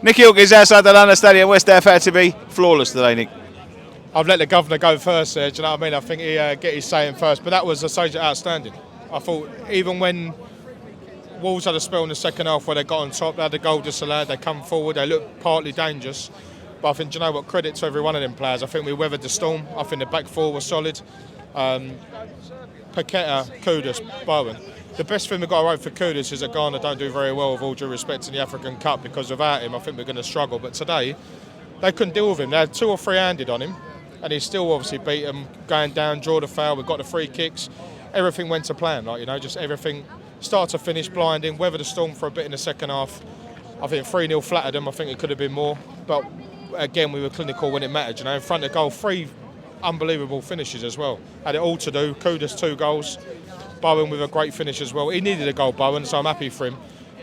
Nick Ilkins outside the London Stadium. West Ham had to be flawless today, Nick. I've let the governor go first there, do you know what I mean? I think he get his say in first, but that was outstanding. I thought even when Wolves had a spell in the second half where they got on top, they had the goal disallowed, they come forward, they looked partly dangerous. But I think, do you know what, credit to every one of them players. I think we weathered the storm. I think the back four was solid. Paqueta, Kudus, Bowen. The best thing we've got to hope for Kudus is that Ghana don't do very well, with all due respect, in the African Cup, because without him I think we're going to struggle. But today, they couldn't deal with him. They had 2 or 3 handed on him, and he still obviously beat them, going down, draw the foul, we got the free kicks. Everything went to plan, just everything, start to finish, blinding, weather the storm for a bit in the second half. I think 3-0 flattered them, I think it could have been more. But again, we were clinical when it mattered, in front of goal, 3 unbelievable finishes as well. Had it all to do, Kudus 2 goals, Bowen with a great finish as well. He needed a goal, Bowen, so I'm happy for him.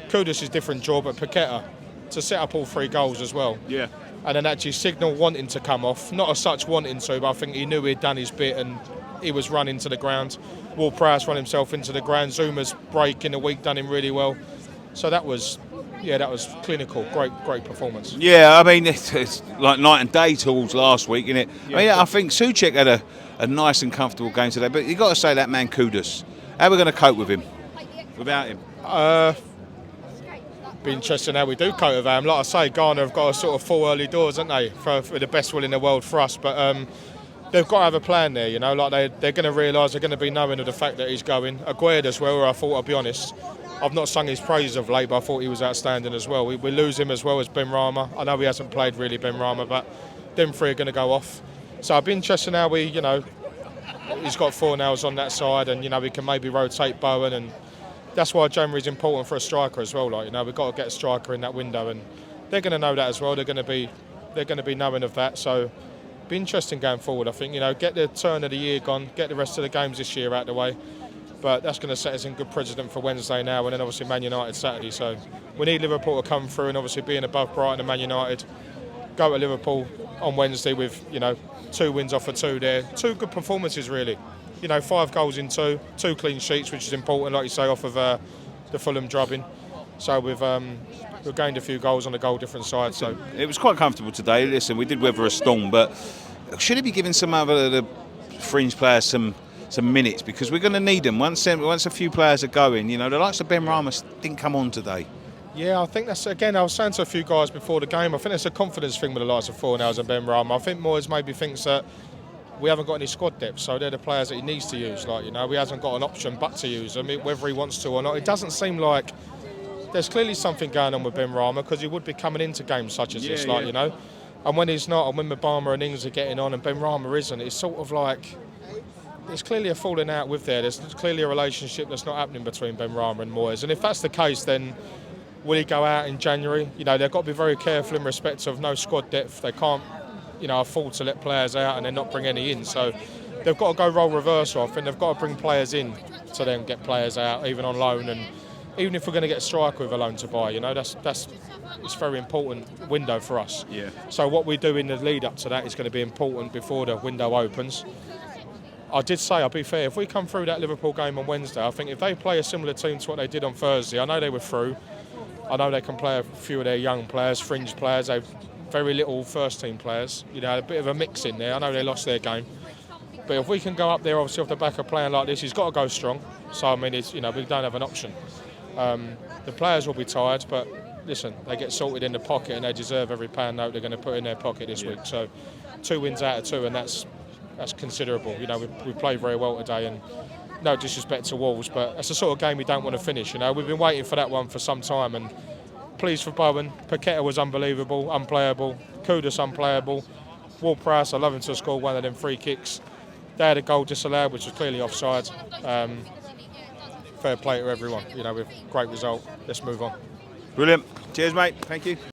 Kudus is different draw, but Paqueta to set up all 3 goals as well. Yeah. And then actually Signal wanting to come off, not as such wanting to, but I think he knew he'd done his bit and he was running to the ground. Ward-Prowse run himself into the ground. Zuma's break in the week done him really well. So that was clinical. Great performance. Yeah, I mean, it's like night and day towards last week, isn't it? Yeah. I mean, I think Souček had a nice and comfortable game today, but you've got to say that man Kudus. How are we going to cope with him, without him? Be interesting how we do cope with him. Like I say, Ghana have got a sort of full early doors, haven't they, for the best will in the world for us. But they've got to have a plan there, like they're going to realise, they're going to be knowing of the fact that he's going. Aguerd as well, where I thought, I'll be honest, I've not sung his praises of late, but I thought he was outstanding as well. We lose him as well as Ben Rama. I know he hasn't played really, Ben Rama, but them 3 are going to go off. So I'd be interested how he's got 4 nails on that side, and we can maybe rotate Bowen, and that's why January's important for a striker as well. We've got to get a striker in that window, and they're going to know that as well. They're going to be knowing of that. So be interesting going forward. I think get the turn of the year gone, get the rest of the games this year out of the way. But that's going to set us in good precedent for Wednesday now, and then obviously Man United Saturday. So we need Liverpool to come through, and obviously being above Brighton and Man United, go to Liverpool on Wednesday with 2 wins off of 2 there. 2 good performances really. 5 goals in 2 clean sheets, which is important, like you say, off of the Fulham drubbing. So we've gained a few goals on the goal different side. So it was quite comfortable today. Listen, we did weather a storm, but should he be giving some other the fringe players some minutes, because we're going to need them once a few players are going. The likes of Ben Rama didn't come on today. Yeah, I think that's, again, I was saying to a few guys before the game, I think it's a confidence thing with the likes of Fornals and Ben Rama. I think Moyes maybe thinks that we haven't got any squad depth, so they're the players that he needs to use. He hasn't got an option but to use them, whether he wants to or not. It doesn't seem like there's clearly something going on with Ben Rama, because he would be coming into games such as this, And when he's not, and when Mabama and Ings are getting on and Ben Rama isn't, it's sort of like there's clearly a falling out with there. There's clearly a relationship that's not happening between Ben Rama and Moyes. And if that's the case, then will he go out in January? They've got to be very careful in respect of no squad depth. They can't afford to let players out and then not bring any in. So they've got to go role reversal. I think they've got to bring players in to then get players out, even on loan. And even if we're going to get a striker with a loan to buy, that's it's a very important window for us. Yeah. So what we do in the lead up to that is going to be important before the window opens. I did say, I'll be fair, if we come through that Liverpool game on Wednesday, I think if they play a similar team to what they did on Thursday, I know they were through. I know they can play a few of their young players, fringe players. They've very little first-team players. A bit of a mix in there. I know they lost their game. But if we can go up there, obviously, off the back of playing like this, he's got to go strong. So, I mean, we don't have an option. The players will be tired, but listen, they get sorted in the pocket and they deserve every pound note they're going to put in their pocket this week. So 2 wins out of 2, and that's considerable. We played very well today, and no disrespect to Wolves, but it's the sort of game we don't want to finish. We've been waiting for that one for some time, and pleased for Bowen. Paqueta was unbelievable, unplayable. Kudus unplayable. Ward-Prowse, I love him to score one of them free kicks. They had a goal disallowed, which was clearly offside. Fair play to everyone. With great result. Let's move on. Brilliant. Cheers, mate. Thank you.